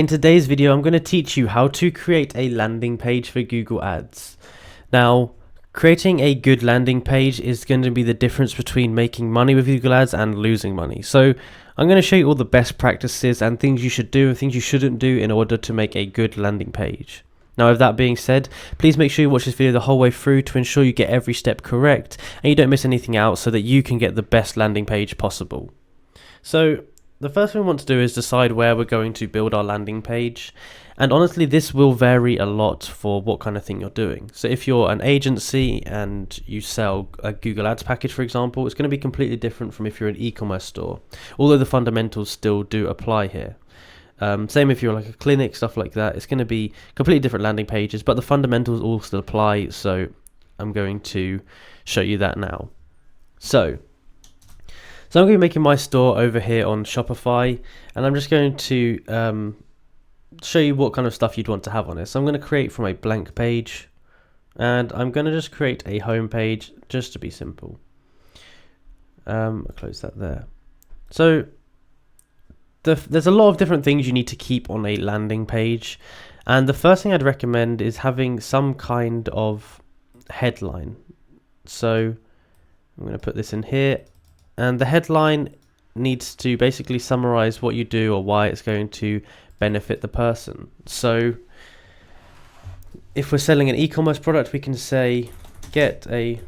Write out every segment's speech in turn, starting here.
In today's video, I'm going to teach you how to create a landing page for Google Ads. Now, creating a good landing page is going to be the difference between making money with Google Ads and losing money. So I'm going to show you all the best practices and things you should do and things you shouldn't do in order to make a good landing page. Now, with that being said, please make sure you watch this video the whole way through to ensure you get every step correct and you don't miss anything out so that you can get the best landing page possible. So the first thing we want to do is decide where we're going to build our landing page. And honestly, this will vary a lot for what kind of thing you're doing. So if you're an agency and you sell a Google Ads package, for example, it's going to be completely different from if you're an e-commerce store, although the fundamentals still do apply here. Same if you're like a clinic, stuff like that. It's going to be completely different landing pages, but the fundamentals all still apply. So I'm going to show you that now. So I'm going to be making my store over here on Shopify, and I'm just going to show you what kind of stuff you'd want to have on it. So I'm going to create from a blank page, and I'm going to just create a home page just to be simple. I'll close that there. So there's a lot of different things you need to keep on a landing page, and the first thing I'd recommend is having some kind of headline. So I'm going to put this in here. And the headline needs to basically summarize what you do or why it's going to benefit the person. So if we're selling an e-commerce product, we can say, get a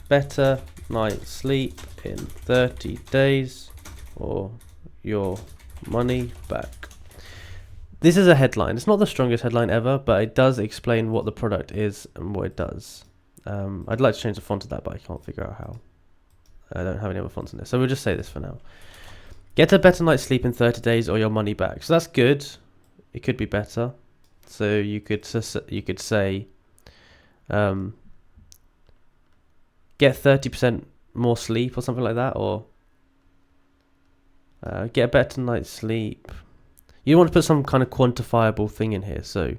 better night's sleep in 30 days or your money back. This is a headline. It's not the strongest headline ever, but it does explain what the product is and what it does. I'd like to change the font of that, but I can't figure out how. I don't have any other fonts in this, so we'll just say this for now. Get a better night's sleep in 30 days or your money back. So that's good. It could be better. So you could say, get 30% more sleep or something like that, or get a better night's sleep. You want to put some kind of quantifiable thing in here. So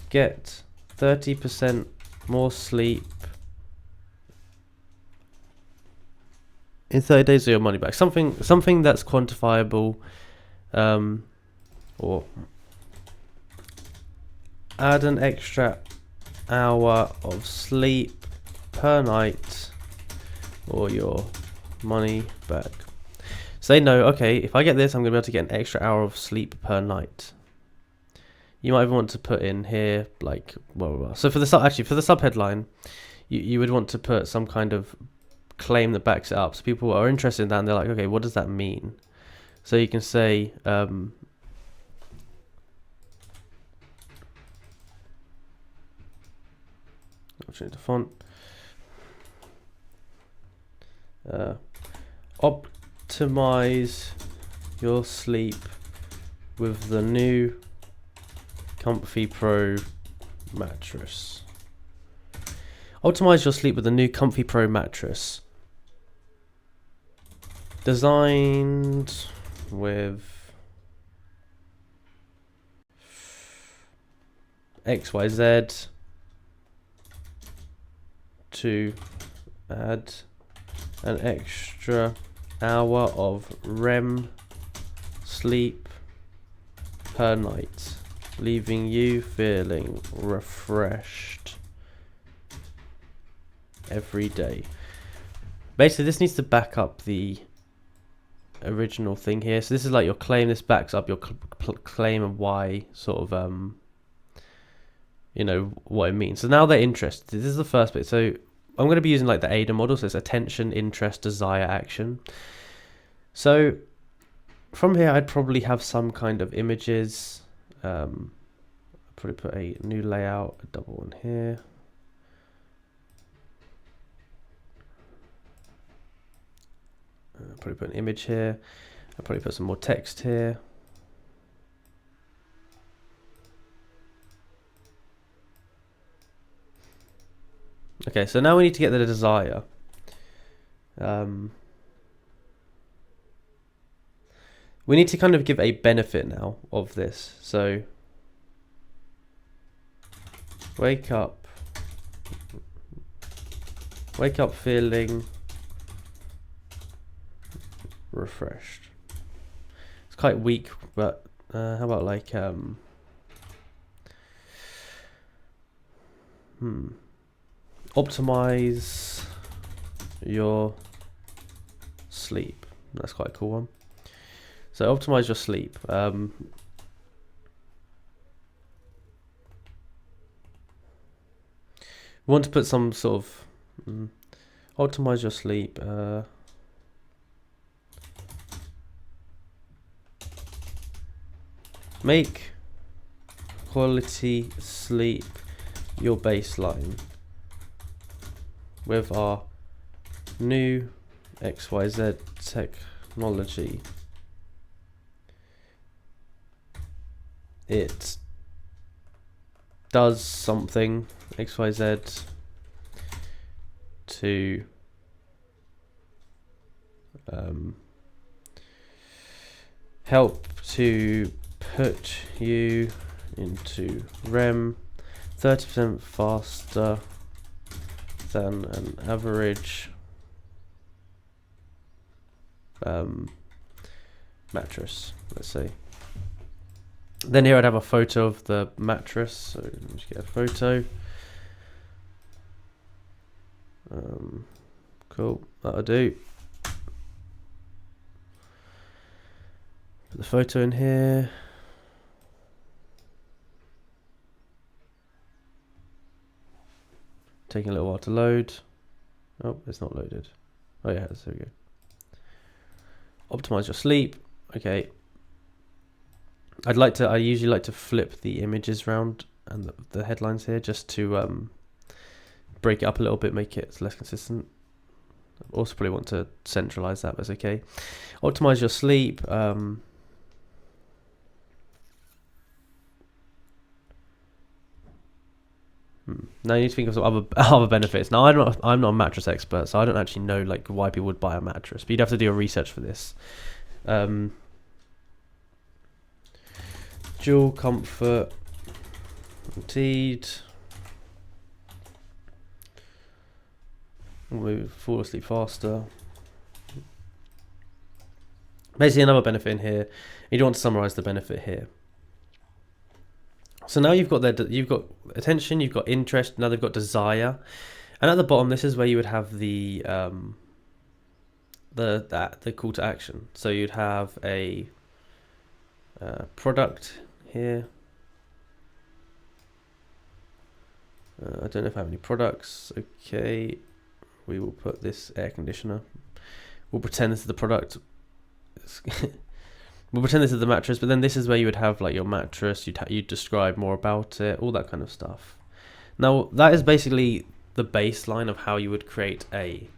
get 30% more sleep in 30 days or your money back. Something that's quantifiable, or add an extra hour of sleep per night or your money back. So they know, okay, if I get this, I'm going to be able to get an extra hour of sleep per night. You might even want to put in here, like, blah, blah, blah. So for the subheadline, you would want to put some kind of claim that backs it up, so people are interested in that and they're like, okay, what does that mean? So you can say I'll change the font. Optimize your sleep with the new Comfy Pro mattress. Optimize your sleep with the new Comfy Pro mattress. Designed with XYZ to add an extra hour of REM sleep per night, leaving you feeling refreshed every day. Basically, this needs to back up the original thing here. So this is like your claim. This backs up your claim and why, sort of, what it means. So now they're interested. This is the first bit. So I'm going to be using like the AIDA model. So it's attention, interest, desire, action. So from here, I'd probably have some kind of images. I'll probably put a new layout, a double one here. I'll probably put an image here. I'll probably put some more text here. Okay, so now we need to get the desire. We need to kind of give a benefit now of this. So wake up feeling refreshed. It's quite weak, but how about like optimize your sleep. That's quite a cool one. So optimize your sleep. We want to put some sort of optimize your sleep. Make quality sleep your baseline with our new XYZ technology. It does something XYZ to help to put you into REM 30% faster than an average mattress, let's say. Then here I'd have a photo of the mattress, so let's get a photo. Cool, that'll do. Put the photo in here. Taking a little while to load. Oh, it's not loaded. Oh yeah, there we go. Optimize your sleep. Okay. I usually like to flip the images around and the headlines here just to break it up a little bit, make it less consistent. Also probably want to centralize that, but it's okay. Optimize your sleep. Now you need to think of some other benefits. Now I'm not a mattress expert, so I don't actually know like why people would buy a mattress, but you'd have to do a research for this. Dual comfort, guaranteed. We'll fall asleep faster. Basically, another benefit in here. You don't want to summarize the benefit here. So now you've got attention, you've got interest. Now they've got desire, and at the bottom, this is where you would have the call to action. So you'd have a product here. I don't know if I have any products. Okay, we will put this air conditioner. We'll pretend this is the product. We'll pretend this is the mattress, but then this is where you would have like your mattress. You'd describe more about it, all that kind of stuff. Now that is basically the baseline of how you would create a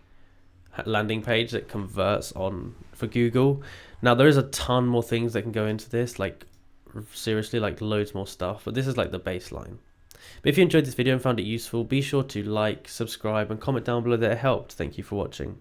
landing page that converts on for Google. Now there is a ton more things that can go into this, like seriously, like loads more stuff, but this is like the baseline. But if you enjoyed this video and found it useful, be sure to like, subscribe and comment down below that it helped. Thank you for watching.